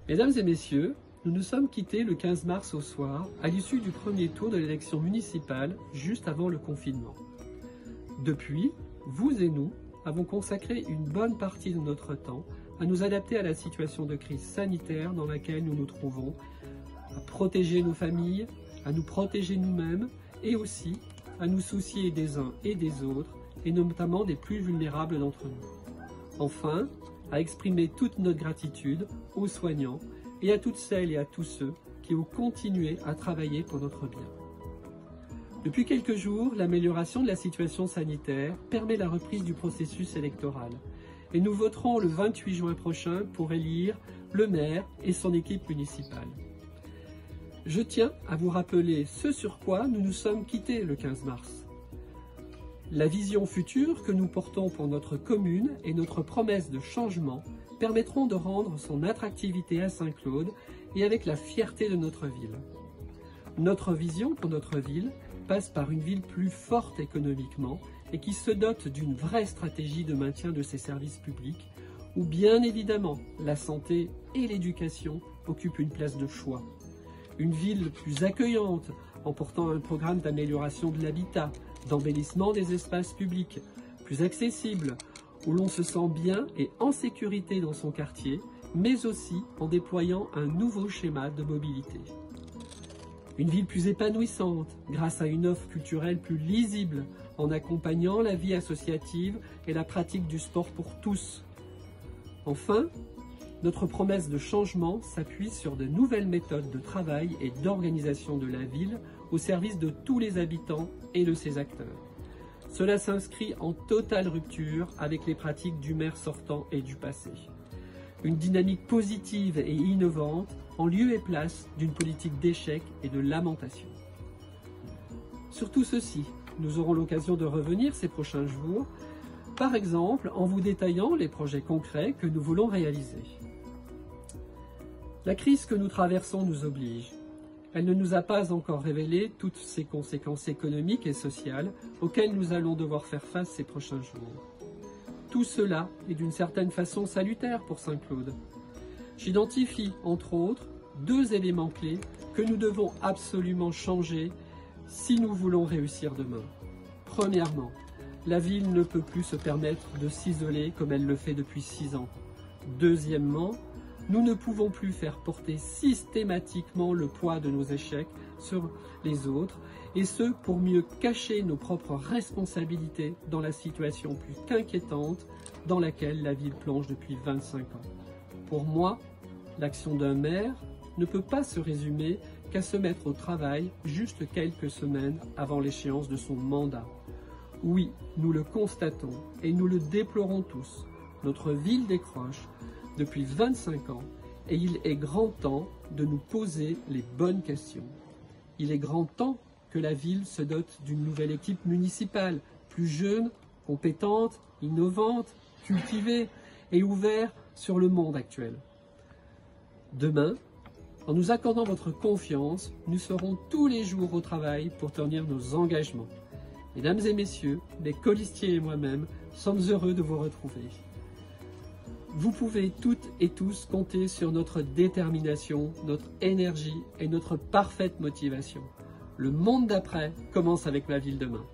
Mesdames et messieurs, nous nous sommes quittés le 15 mars au soir, à l'issue du premier tour de l'élection municipale, juste avant le confinement. Depuis, vous et nous avons consacré une bonne partie de notre temps à nous adapter à la situation de crise sanitaire dans laquelle nous nous trouvons, à protéger nos familles, à nous protéger nous-mêmes et aussi à nous soucier des uns et des autres, et notamment des plus vulnérables d'entre nous. Enfin, à exprimer toute notre gratitude aux soignants et à toutes celles et à tous ceux qui ont continué à travailler pour notre bien. Depuis quelques jours, l'amélioration de la situation sanitaire permet la reprise du processus électoral et nous voterons le 28 juin prochain pour élire le maire et son équipe municipale. Je tiens à vous rappeler ce sur quoi nous nous sommes quittés le 15 mars. La vision future que nous portons pour notre commune et notre promesse de changement permettront de rendre son attractivité à Saint-Claude et avec la fierté de notre ville. Notre vision pour notre ville passe par une ville plus forte économiquement et qui se dote d'une vraie stratégie de maintien de ses services publics, où bien évidemment la santé et l'éducation occupent une place de choix. Une ville plus accueillante en portant un programme d'amélioration de l'habitat, d'embellissement des espaces publics, plus accessible, où l'on se sent bien et en sécurité dans son quartier, mais aussi en déployant un nouveau schéma de mobilité. Une ville plus épanouissante, grâce à une offre culturelle plus lisible, en accompagnant la vie associative et la pratique du sport pour tous. Enfin, notre promesse de changement s'appuie sur de nouvelles méthodes de travail et d'organisation de la ville au service de tous les habitants et de ses acteurs. Cela s'inscrit en totale rupture avec les pratiques du maire sortant et du passé. Une dynamique positive et innovante en lieu et place d'une politique d'échec et de lamentation. Sur tout ceci, nous aurons l'occasion de revenir ces prochains jours, par exemple en vous détaillant les projets concrets que nous voulons réaliser. La crise que nous traversons nous oblige. Elle ne nous a pas encore révélé toutes ses conséquences économiques et sociales auxquelles nous allons devoir faire face ces prochains jours. Tout cela est d'une certaine façon salutaire pour Saint-Claude. J'identifie, entre autres, 2 éléments clés que nous devons absolument changer si nous voulons réussir demain. Premièrement, la ville ne peut plus se permettre de s'isoler comme elle le fait depuis 6 ans. Deuxièmement, nous ne pouvons plus faire porter systématiquement le poids de nos échecs sur les autres, et ce pour mieux cacher nos propres responsabilités dans la situation plus qu'inquiétante dans laquelle la ville plonge depuis 25 ans. Pour moi, l'action d'un maire ne peut pas se résumer qu'à se mettre au travail juste quelques semaines avant l'échéance de son mandat. Oui, nous le constatons et nous le déplorons tous. Notre ville décroche depuis 25 ans et il est grand temps de nous poser les bonnes questions. Il est grand temps que la ville se dote d'une nouvelle équipe municipale, plus jeune, compétente, innovante, cultivée et ouverte sur le monde actuel. Demain, en nous accordant votre confiance, nous serons tous les jours au travail pour tenir nos engagements. Mesdames et messieurs, les colistiers et moi-même sommes heureux de vous retrouver. Vous pouvez toutes et tous compter sur notre détermination, notre énergie et notre parfaite motivation. Le monde d'après commence avec ma ville demain.